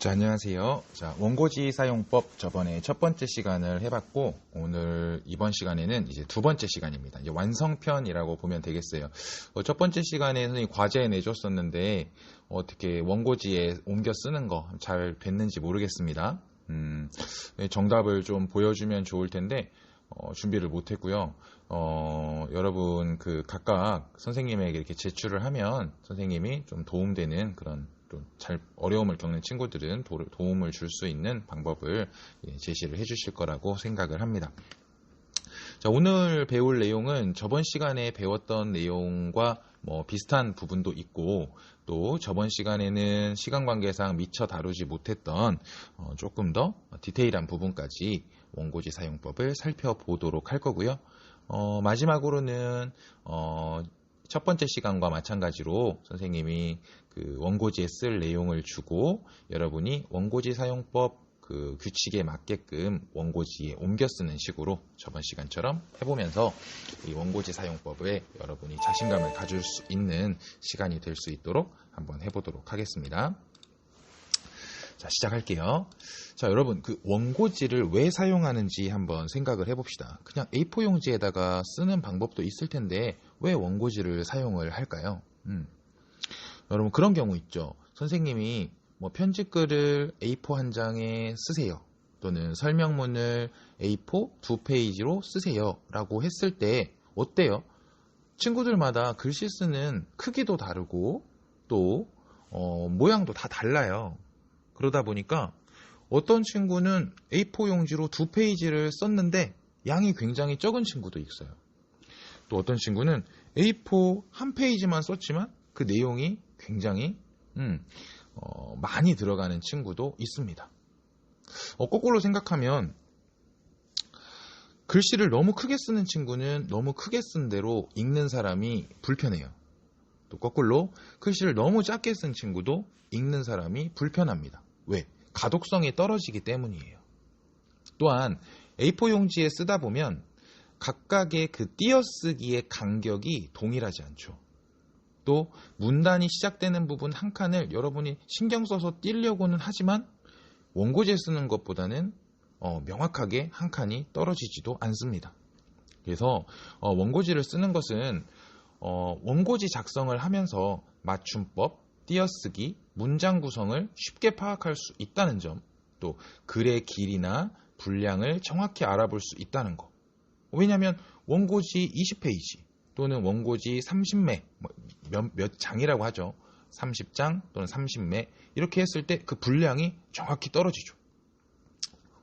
자, 안녕하세요. 자, 원고지 사용법 저번에 첫 번째 시간을 해봤고, 오늘 이번 시간에는 이제 두 번째 시간입니다. 이제 완성편이라고 보면 되겠어요. 첫 번째 시간에 선생님이 과제 내줬었는데, 어떻게 원고지에 옮겨 쓰는 거 잘 됐는지 모르겠습니다. 정답을 좀 보여주면 좋을 텐데, 준비를 못했고요. 여러분 각각 선생님에게 이렇게 제출을 하면 선생님이 좀 도움되는 그런 좀 잘 어려움을 겪는 친구들은 도움을 줄 수 있는 방법을 제시를 해주실 거라고 생각을 합니다. 자, 오늘 배울 내용은 저번 시간에 배웠던 내용과 비슷한 부분도 있고, 또 저번 시간에는 시간 관계상 미처 다루지 못했던 조금 더 디테일한 부분까지 원고지 사용법을 살펴보도록 할 거고요. 마지막으로는 첫 번째 시간과 마찬가지로 선생님이 원고지에 쓸 내용을 주고 여러분이 원고지 사용법 규칙에 맞게끔 원고지에 옮겨 쓰는 식으로 저번 시간처럼 해보면서 이 원고지 사용법에 여러분이 자신감을 가질 수 있는 시간이 될 수 있도록 한번 해보도록 하겠습니다. 자, 시작할게요. 자, 여러분 원고지를 왜 사용하는지 한번 생각을 해봅시다. 그냥 A4 용지에다가 쓰는 방법도 있을 텐데 왜 원고지를 사용을 할까요? 여러분 그런 경우 있죠. 선생님이 편집글을 A4 한 장에 쓰세요. 또는 설명문을 A4 두 페이지로 쓰세요. 라고 했을 때 어때요? 친구들마다 글씨 쓰는 크기도 다르고 또 모양도 다 달라요. 그러다 보니까 어떤 친구는 A4 용지로 두 페이지를 썼는데 양이 굉장히 적은 친구도 있어요. 또 어떤 친구는 A4 한 페이지만 썼지만 그 내용이 굉장히 많이 들어가는 친구도 있습니다. 거꾸로 생각하면 글씨를 너무 크게 쓰는 친구는 너무 크게 쓴 대로 읽는 사람이 불편해요. 또 거꾸로 글씨를 너무 작게 쓴 친구도 읽는 사람이 불편합니다. 왜? 가독성이 떨어지기 때문이에요. 또한 A4 용지에 쓰다 보면 각각의 띄어쓰기의 간격이 동일하지 않죠. 또 문단이 시작되는 부분 한 칸을 여러분이 신경 써서 띄려고는 하지만 원고지에 쓰는 것보다는 명확하게 한 칸이 떨어지지도 않습니다. 그래서 원고지를 쓰는 것은 원고지 작성을 하면서 맞춤법, 띄어쓰기, 문장 구성을 쉽게 파악할 수 있다는 점, 또 글의 길이나 분량을 정확히 알아볼 수 있다는 것. 왜냐하면 원고지 20페이지 또는 원고지 30매, 몇 장이라고 하죠. 30장 또는 30매 이렇게 했을 때 그 분량이 정확히 떨어지죠.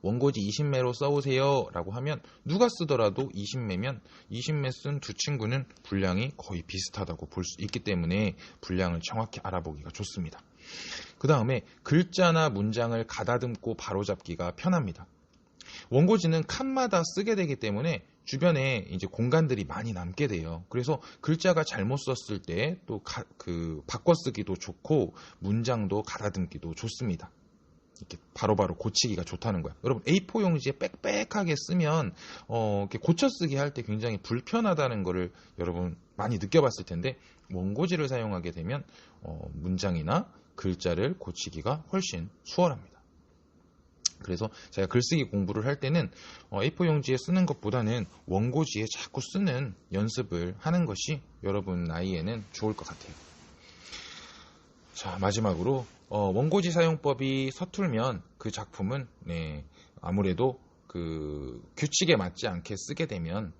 원고지 20매로 써오세요 라고 하면 누가 쓰더라도 20매면 20매 쓴 두 친구는 분량이 거의 비슷하다고 볼 수 있기 때문에 분량을 정확히 알아보기가 좋습니다. 그 다음에 글자나 문장을 가다듬고 바로잡기가 편합니다. 원고지는 칸마다 쓰게 되기 때문에 주변에 이제 공간들이 많이 남게 돼요. 그래서 글자가 잘못 썼을 때 또 바꿔쓰기도 좋고 문장도 가다듬기도 좋습니다. 이렇게 바로바로 고치기가 좋다는 거야. 여러분 A4 용지에 빽빽하게 쓰면 이렇게 고쳐쓰기 할 때 굉장히 불편하다는 거를 여러분 많이 느껴봤을 텐데 원고지를 사용하게 되면 문장이나 글자를 고치기가 훨씬 수월합니다. 그래서 제가 글쓰기 공부를 할 때는 A4 용지에 쓰는 것보다는 원고지에 자꾸 쓰는 연습을 하는 것이 여러분 나이에는 좋을 것 같아요. 자, 마지막으로 원고지 사용법이 서툴면 그 작품은 아무래도 규칙에 맞지 않게 쓰게 되면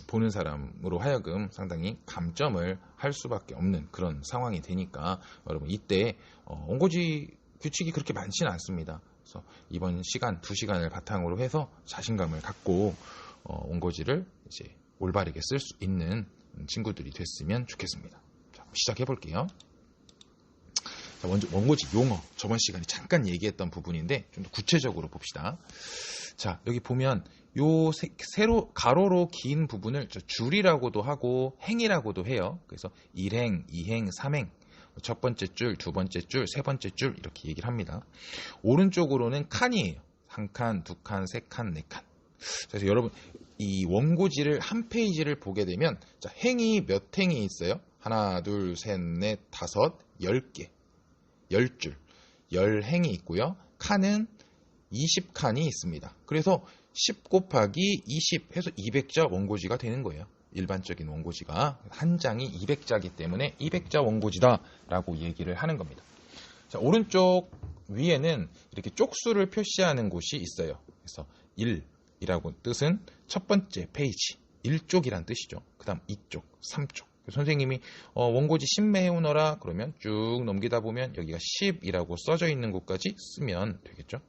보는 사람으로 하여금 상당히 감점을 할 수밖에 없는 그런 상황이 되니까 여러분 이때 원고지 규칙이 그렇게 많지는 않습니다. 그래서 이번 시간 2시간을 바탕으로 해서 자신감을 갖고 원고지를 이제 올바르게 쓸 수 있는 친구들이 됐으면 좋겠습니다. 자, 시작해 볼게요. 자, 먼저 원고지 용어 저번 시간에 잠깐 얘기했던 부분인데 좀 더 구체적으로 봅시다. 자, 여기 보면 요 세로 가로로 긴 부분을 줄이라고도 하고 행이라고도 해요. 그래서 1행, 2행, 3행 첫 번째 줄, 두 번째 줄, 세 번째 줄 이렇게 얘기를 합니다. 오른쪽으로는 칸이에요. 한 칸, 두 칸, 세 칸, 네 칸. 그래서 여러분 이 원고지를 한 페이지를 보게 되면 자, 행이 몇 행이 있어요? 하나, 둘, 셋, 넷, 다섯, 10개. 10줄. 10행이 있고요. 칸은 20칸이 있습니다. 그래서 10 곱하기 20 해서 200자 원고지가 되는 거예요. 일반적인 원고지가 한 장이 200자이기 때문에 200자 원고지다라고 얘기를 하는 겁니다. 자, 오른쪽 위에는 이렇게 쪽수를 표시하는 곳이 있어요. 그래서 1이라고 뜻은 첫 번째 페이지 1쪽이란 뜻이죠. 그 다음 2쪽, 3쪽. 선생님이 원고지 10매 해오너라 그러면 쭉 넘기다 보면 여기가 10이라고 써져 있는 곳까지 쓰면 되겠죠.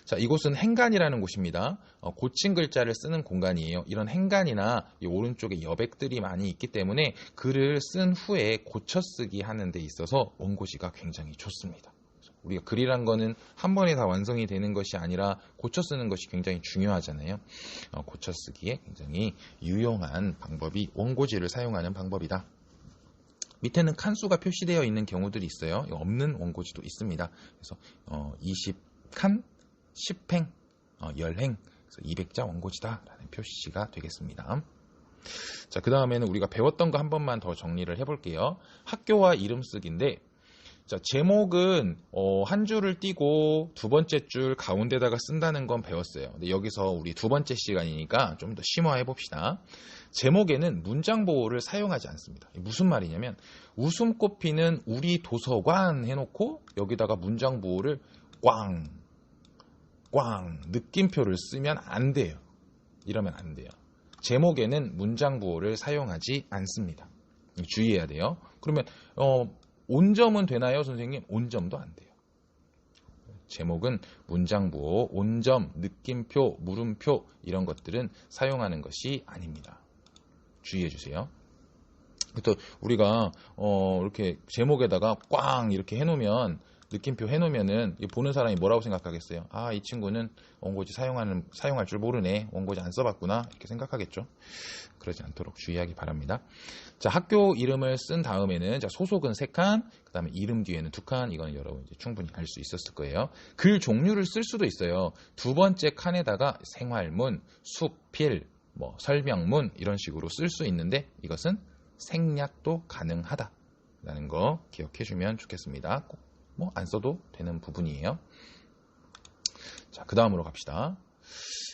자, 이곳은 행간이라는 곳입니다. 고친 글자를 쓰는 공간이에요. 이런 행간이나 이 오른쪽에 여백들이 많이 있기 때문에 글을 쓴 후에 고쳐쓰기 하는 데 있어서 원고지가 굉장히 좋습니다. 우리가 글이란 거는 한 번에 다 완성이 되는 것이 아니라 고쳐쓰는 것이 굉장히 중요하잖아요. 고쳐쓰기에 굉장히 유용한 방법이 원고지를 사용하는 방법이다. 밑에는 칸수가 표시되어 있는 경우들이 있어요. 없는 원고지도 있습니다. 그래서 20칸 10행, 10행, 200자 원고지다라는 표시가 되겠습니다. 자, 그 다음에는 우리가 배웠던 거 한 번만 더 정리를 해볼게요. 학교와 이름 쓰기인데, 자, 제목은 한 줄을 띄고 두 번째 줄 가운데다가 쓴다는 건 배웠어요. 근데 여기서 우리 두 번째 시간이니까 좀 더 심화해 봅시다. 제목에는 문장 보호를 사용하지 않습니다. 무슨 말이냐면 웃음꽃 피는 우리 도서관 해놓고 여기다가 문장 보호를 꽝 느낌표를 쓰면 안 돼요. 이러면 안 돼요. 제목에는 문장 보호를 사용하지 않습니다. 주의해야 돼요. 그러면 온점은 되나요, 선생님? 온점도 안 돼요. 제목은 문장 보호, 온점, 느낌표, 물음표 이런 것들은 사용하는 것이 아닙니다. 주의해 주세요. 또 우리가 이렇게 제목에다가 꽝 이렇게 해놓으면 느낌표 해놓으면은 보는 사람이 뭐라고 생각하겠어요? 아, 이 친구는 원고지 사용할 줄 모르네. 원고지 안 써봤구나. 이렇게 생각하겠죠. 그러지 않도록 주의하기 바랍니다. 자, 학교 이름을 쓴 다음에는 자, 소속은 3칸, 그 다음에 이름 뒤에는 2칸. 이거는 여러분 이제 충분히 알 수 있었을 거예요. 글 종류를 쓸 수도 있어요. 두 번째 칸에다가 생활문, 수필, 설명문 이런 식으로 쓸 수 있는데 이것은 생략도 가능하다라는 거 기억해주면 좋겠습니다. 꼭 안 써도 되는 부분이에요. 자, 그 다음으로 갑시다.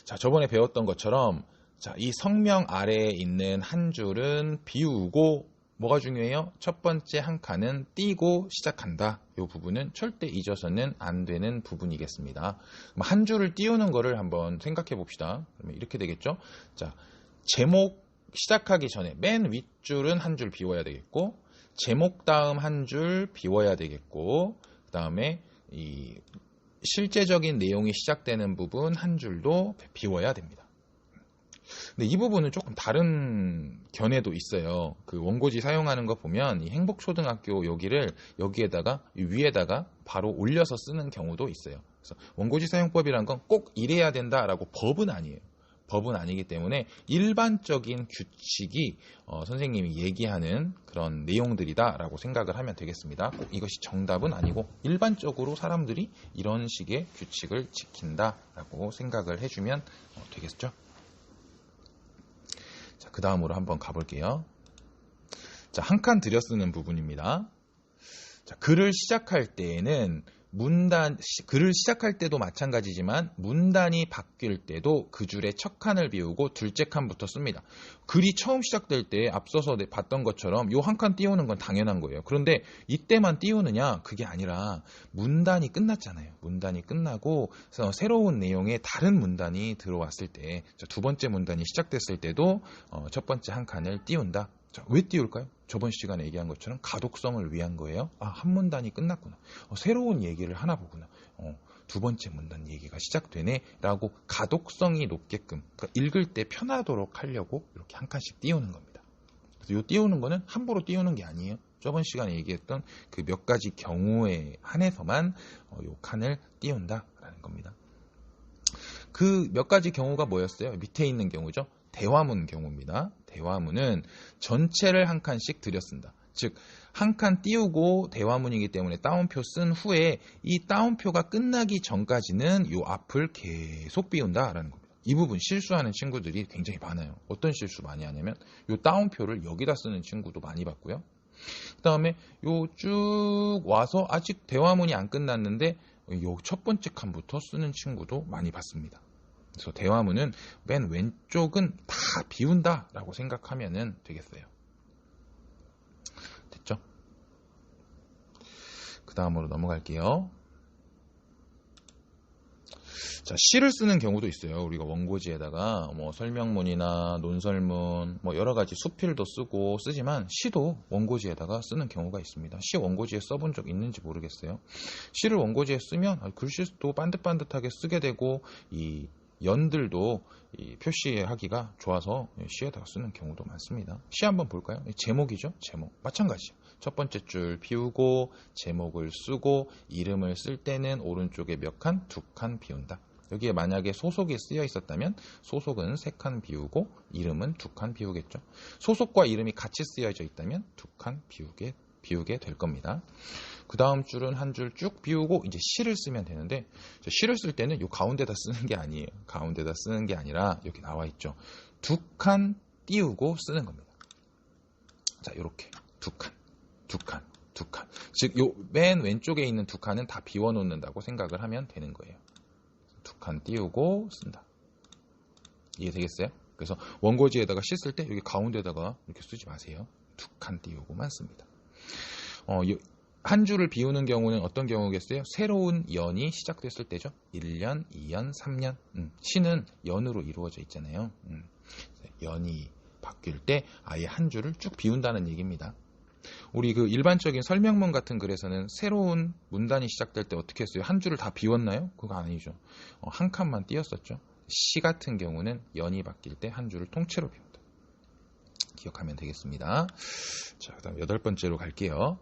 자, 저번에 배웠던 것처럼 자, 이 성명 아래에 있는 한 줄은 비우고 뭐가 중요해요? 첫 번째 한 칸은 띄고 시작한다. 이 부분은 절대 잊어서는 안 되는 부분이겠습니다. 한 줄을 띄우는 거를 한번 생각해 봅시다. 그러면 이렇게 되겠죠? 자, 제목 시작하기 전에 맨 윗줄은 한 줄 비워야 되겠고 제목 다음 한 줄 비워야 되겠고 그 다음에 이 실제적인 내용이 시작되는 부분 한 줄도 비워야 됩니다. 근데 이 부분은 조금 다른 견해도 있어요. 그 원고지 사용하는 거 보면 이 행복초등학교 여기에다가 위에다가 바로 올려서 쓰는 경우도 있어요. 그래서 원고지 사용법이란 건 꼭 이래야 된다라고 법은 아니에요. 법은 아니기 때문에 일반적인 규칙이 선생님이 얘기하는 그런 내용들이다라고 생각을 하면 되겠습니다. 꼭 이것이 정답은 아니고 일반적으로 사람들이 이런 식의 규칙을 지킨다라고 생각을 해주면 되겠죠. 자, 그 다음으로 한번 가볼게요. 자, 한 칸 들여 쓰는 부분입니다. 자, 글을 시작할 때에는 글을 시작할 때도 마찬가지지만 문단이 바뀔 때도 그 줄의 첫 칸을 비우고 둘째 칸부터 씁니다. 글이 처음 시작될 때 앞서서 봤던 것처럼 요 한 칸 띄우는 건 당연한 거예요. 그런데 이때만 띄우느냐? 그게 아니라 문단이 끝났잖아요. 문단이 끝나고 새로운 내용의 다른 문단이 들어왔을 때 두 번째 문단이 시작됐을 때도 첫 번째 한 칸을 띄운다. 자, 왜 띄울까요? 저번 시간에 얘기한 것처럼 가독성을 위한 거예요. 아, 한 문단이 끝났구나. 새로운 얘기를 하나 보구나. 두 번째 문단 얘기가 시작되네 라고 가독성이 높게끔 그러니까 읽을 때 편하도록 하려고 이렇게 한 칸씩 띄우는 겁니다. 그래서 이 띄우는 거는 함부로 띄우는 게 아니에요. 저번 시간에 얘기했던 그 몇 가지 경우에 한해서만 이 칸을 띄운다라는 겁니다. 그 몇 가지 경우가 뭐였어요? 밑에 있는 경우죠. 대화문 경우입니다. 대화문은 전체를 한 칸씩 들여 쓴다. 즉, 한 칸 띄우고 대화문이기 때문에 따옴표 쓴 후에 이 따옴표가 끝나기 전까지는 이 앞을 계속 비운다라는 겁니다. 이 부분 실수하는 친구들이 굉장히 많아요. 어떤 실수 많이 하냐면 이 따옴표를 여기다 쓰는 친구도 많이 봤고요. 그 다음에 요 쭉 와서 아직 대화문이 안 끝났는데 요 첫 번째 칸부터 쓰는 친구도 많이 봤습니다. 그래서 대화문은 맨 왼쪽은 다 비운다 라고 생각하면 되겠어요. 됐죠? 그 다음으로 넘어갈게요. 자, 시를 쓰는 경우도 있어요. 우리가 원고지에다가 뭐 설명문이나 논설문, 뭐 여러 가지 수필도 쓰고 쓰지만 시도 원고지에다가 쓰는 경우가 있습니다. 시 원고지에 써본 적 있는지 모르겠어요. 시를 원고지에 쓰면 글씨도 반듯반듯하게 쓰게 되고 이 연들도 이 표시하기가 좋아서 시에다가 쓰는 경우도 많습니다. 시 한번 볼까요? 제목이죠. 제목. 마찬가지죠. 첫 번째 줄 비우고 제목을 쓰고 이름을 쓸 때는 오른쪽에 몇 칸? 2칸 비운다. 여기에 만약에 소속이 쓰여 있었다면 소속은 3칸 비우고 이름은 2칸 비우겠죠. 소속과 이름이 같이 쓰여져 있다면 2칸 비우게 될 겁니다. 그 다음 줄은 한 줄 쭉 비우고 이제 시를 쓰면 되는데 시를 쓸 때는 요 가운데다 쓰는 게 아니에요. 가운데다 쓰는 게 아니라 여기 나와 있죠. 2칸 띄우고 쓰는 겁니다. 자, 이렇게 2칸. 즉, 요 맨 왼쪽에 있는 2칸은 다 비워놓는다고 생각을 하면 되는 거예요. 2칸 띄우고 쓴다. 이해되겠어요? 그래서 원고지에다가 시 쓸 때 여기 가운데다가 이렇게 쓰지 마세요. 2칸 띄우고만 씁니다. 한 줄을 비우는 경우는 어떤 경우겠어요? 새로운 연이 시작됐을 때죠. 1년, 2년, 3년. 시는 연으로 이루어져 있잖아요. 연이 바뀔 때 아예 한 줄을 쭉 비운다는 얘기입니다. 우리 그 일반적인 설명문 같은 글에서는 새로운 문단이 시작될 때 어떻게 했어요? 한 줄을 다 비웠나요? 그거 아니죠. 한 칸만 띄었었죠. 시 같은 경우는 연이 바뀔 때 한 줄을 통째로 비운다. 기억하면 되겠습니다. 자, 그다음 8번째로 갈게요.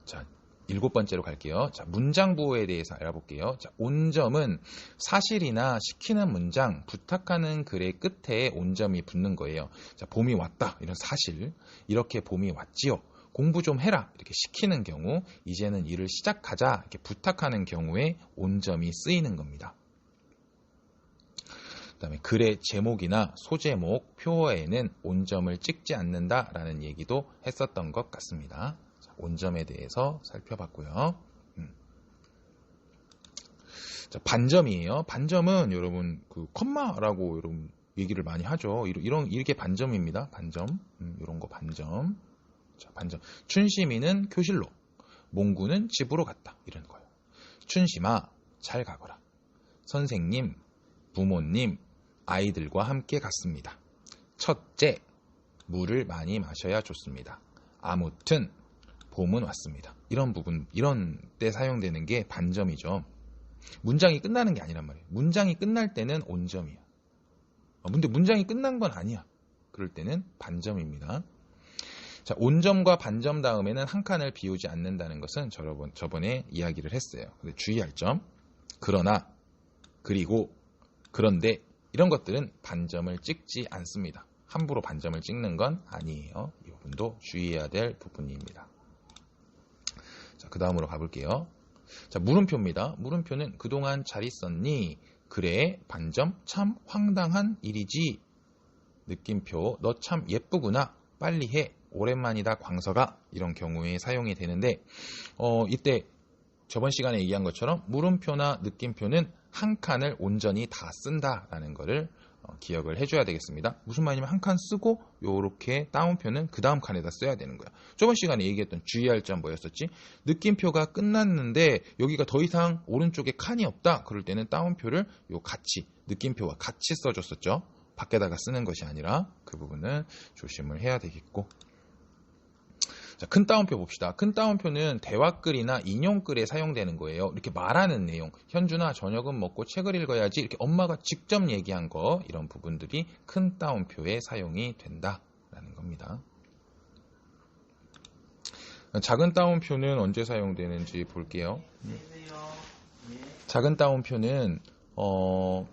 자, 7번째로 갈게요. 자, 문장 부호에 대해서 알아볼게요. 자, 온점은 사실이나 시키는 문장, 부탁하는 글의 끝에 온점이 붙는 거예요. 자, 봄이 왔다. 이런 사실. 이렇게 봄이 왔지요. 공부 좀 해라. 이렇게 시키는 경우, 이제는 일을 시작하자. 이렇게 부탁하는 경우에 온점이 쓰이는 겁니다. 그 다음에 글의 제목이나 소제목, 표어에는 온점을 찍지 않는다라는 얘기도 했었던 것 같습니다. 온점에 대해서 살펴봤고요. 자, 반점이에요. 반점은 여러분 그 컴마라고 여러분 얘기를 많이 하죠. 이게 반점입니다. 반점. 이런 거 반점. 자, 반점. 춘심이는 교실로, 몽구는 집으로 갔다. 이런 거예요. 춘심아, 잘 가거라. 선생님, 부모님, 아이들과 함께 갔습니다. 첫째, 물을 많이 마셔야 좋습니다. 아무튼 봄은 왔습니다. 이런 부분, 이런 때 사용되는 게 반점이죠. 문장이 끝나는 게 아니란 말이에요. 문장이 끝날 때는 온점이야. 근데 문장이 끝난 건 아니야. 그럴 때는 반점입니다. 자, 온점과 반점 다음에는 한 칸을 비우지 않는다는 것은 저번에 이야기를 했어요. 근데 주의할 점, 그러나, 그리고, 그런데 이런 것들은 반점을 찍지 않습니다. 함부로 반점을 찍는 건 아니에요. 이 부분도 주의해야 될 부분입니다. 자, 그 다음으로 가볼게요. 자, 물음표입니다. 물음표는 그동안 잘 있었니? 그래, 반점, 참 황당한 일이지. 느낌표, 너 참 예쁘구나. 빨리 해. 오랜만이다, 광서가. 이런 경우에 사용이 되는데, 이때 저번 시간에 얘기한 것처럼 물음표나 느낌표는 한 칸을 온전히 다 쓴다라는 거를 기억을 해줘야 되겠습니다. 무슨 말이냐면 한 칸 쓰고 요렇게 다운표는 그 다음 칸에다 써야 되는 거야. 저번 시간에 얘기했던 주의할 점 뭐였었지? 느낌표가 끝났는데 여기가 더 이상 오른쪽에 칸이 없다. 그럴 때는 다운표를 느낌표와 같이 써줬었죠. 밖에다가 쓰는 것이 아니라 그 부분은 조심을 해야 되겠고. 자, 큰 따옴표 봅시다. 큰 따옴표는 대화글이나 인용글에 사용되는 거예요. 이렇게 말하는 내용, 현준아 저녁은 먹고 책을 읽어야지, 이렇게 엄마가 직접 얘기한 거, 이런 부분들이 큰 따옴표에 사용이 된다라는 겁니다. 작은 따옴표는 언제 사용되는지 볼게요. 작은 따옴표는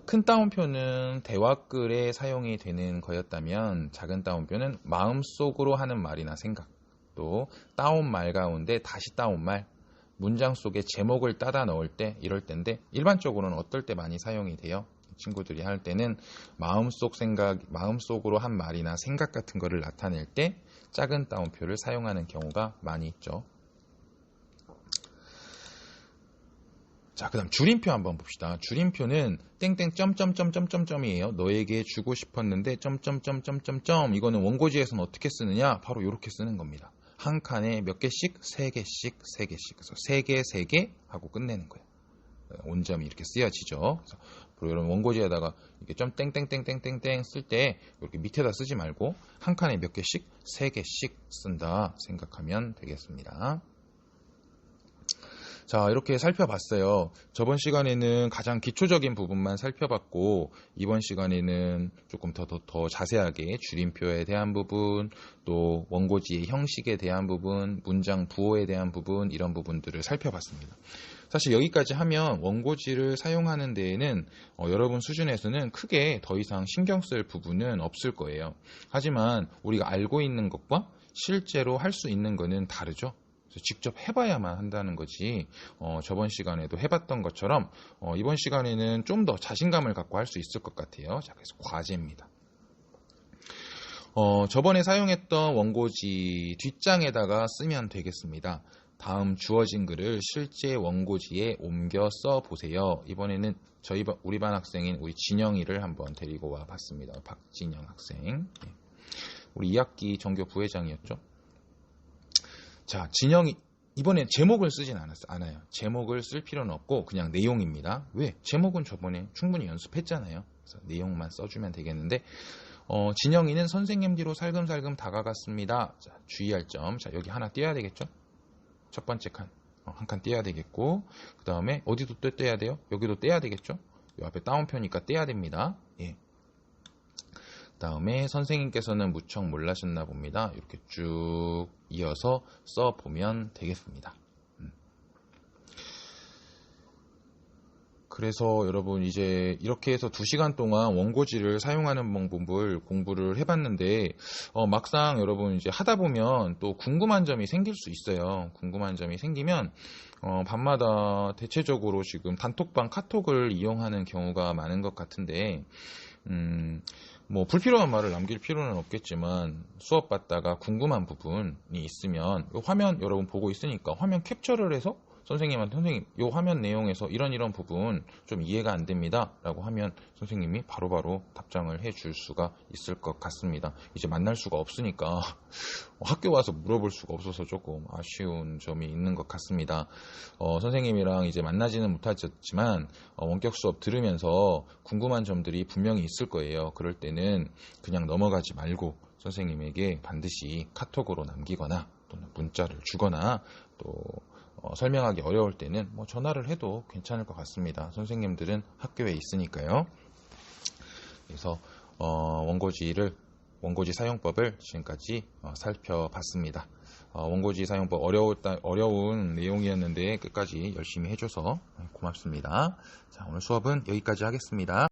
큰 따옴표는 대화글에 사용이 되는 거였다면 작은 따옴표는 마음속으로 하는 말이나 생각, 또 따온 말 가운데 다시 따온 말, 문장 속에 제목을 따다 넣을 때, 이럴 때인데 일반적으로는 어떨 때 많이 사용이 돼요? 친구들이 할 때는 마음속으로 한 말이나 생각 같은 거를 나타낼 때 작은 따옴표를 사용하는 경우가 많이 있죠. 자, 그 다음 줄임표 한번 봅시다. 줄임표는 땡땡 점점점점점점이에요. 너에게 주고 싶었는데 점점점점점점. 이거는 원고지에서는 어떻게 쓰느냐? 바로 이렇게 쓰는 겁니다. 한 칸에 몇 개씩? 3개씩, 3개씩. 그래서 3개, 3개 하고 끝내는 거예요. 온점이 이렇게 쓰여지죠. 그래서 여러분 원고지에다가 이렇게 점 땡땡땡땡땡땡 쓸 때 이렇게 밑에다 쓰지 말고 한 칸에 몇 개씩? 3개씩 쓴다 생각하면 되겠습니다. 자, 이렇게 살펴봤어요. 저번 시간에는 가장 기초적인 부분만 살펴봤고 이번 시간에는 조금 더 자세하게 줄임표에 대한 부분, 또 원고지의 형식에 대한 부분, 문장 부호에 대한 부분, 이런 부분들을 살펴봤습니다. 사실 여기까지 하면 원고지를 사용하는 데에는 여러분 수준에서는 크게 더 이상 신경 쓸 부분은 없을 거예요. 하지만 우리가 알고 있는 것과 실제로 할 수 있는 것은 다르죠. 직접 해봐야만 한다는 거지. 저번 시간에도 해봤던 것처럼 이번 시간에는 좀 더 자신감을 갖고 할 수 있을 것 같아요. 자, 그래서 과제입니다. 저번에 사용했던 원고지 뒷장에다가 쓰면 되겠습니다. 다음 주어진 글을 실제 원고지에 옮겨 써보세요. 이번에는 우리 반 학생인 우리 진영이를 한번 데리고 와 봤습니다. 박진영 학생. 우리 2학기 전교 부회장이었죠. 자, 진영이 이번엔 제목을 쓰진 않아요. 제목을 쓸 필요는 없고 그냥 내용입니다. 왜? 제목은 저번에 충분히 연습했잖아요. 그래서 내용만 써주면 되겠는데 진영이는 선생님 뒤로 살금살금 다가갔습니다. 자, 주의할 점. 자, 여기 하나 띄어야 되겠죠? 첫 번째 칸. 한 칸 띄어야 되겠고 그 다음에 어디도 또 떼야 돼요? 여기도 떼야 되겠죠? 이 앞에 따옴표니까 떼야 됩니다. 예. 다음에 선생님께서는 무척 놀라셨나 봅니다. 이렇게 쭉 이어서 써보면 되겠습니다. 그래서 여러분 이제 이렇게 해서 2시간 동안 원고지를 사용하는 방법을 공부를 해봤는데 막상 여러분 이제 하다 보면 또 궁금한 점이 생길 수 있어요. 궁금한 점이 생기면 밤마다 대체적으로 지금 단톡방 카톡을 이용하는 경우가 많은 것 같은데 뭐 불필요한 말을 남길 필요는 없겠지만 수업 받다가 궁금한 부분이 있으면 화면 여러분 보고 있으니까 화면 캡처를 해서 선생님한테 선생님 이 화면 내용에서 이런 부분 좀 이해가 안 됩니다 라고 하면 선생님이 바로바로 답장을 해줄 수가 있을 것 같습니다. 이제 만날 수가 없으니까 학교 와서 물어볼 수가 없어서 조금 아쉬운 점이 있는 것 같습니다. 선생님이랑 이제 만나지는 못하셨지만 원격 수업 들으면서 궁금한 점들이 분명히 있을 거예요. 그럴 때는 그냥 넘어가지 말고 선생님에게 반드시 카톡으로 남기거나 또는 문자를 주거나 또 설명하기 어려울 때는 뭐 전화를 해도 괜찮을 것 같습니다. 선생님들은 학교에 있으니까요. 그래서 원고지 사용법을 지금까지 살펴봤습니다. 원고지 사용법 어려운 내용이었는데 끝까지 열심히 해줘서 고맙습니다. 자, 오늘 수업은 여기까지 하겠습니다.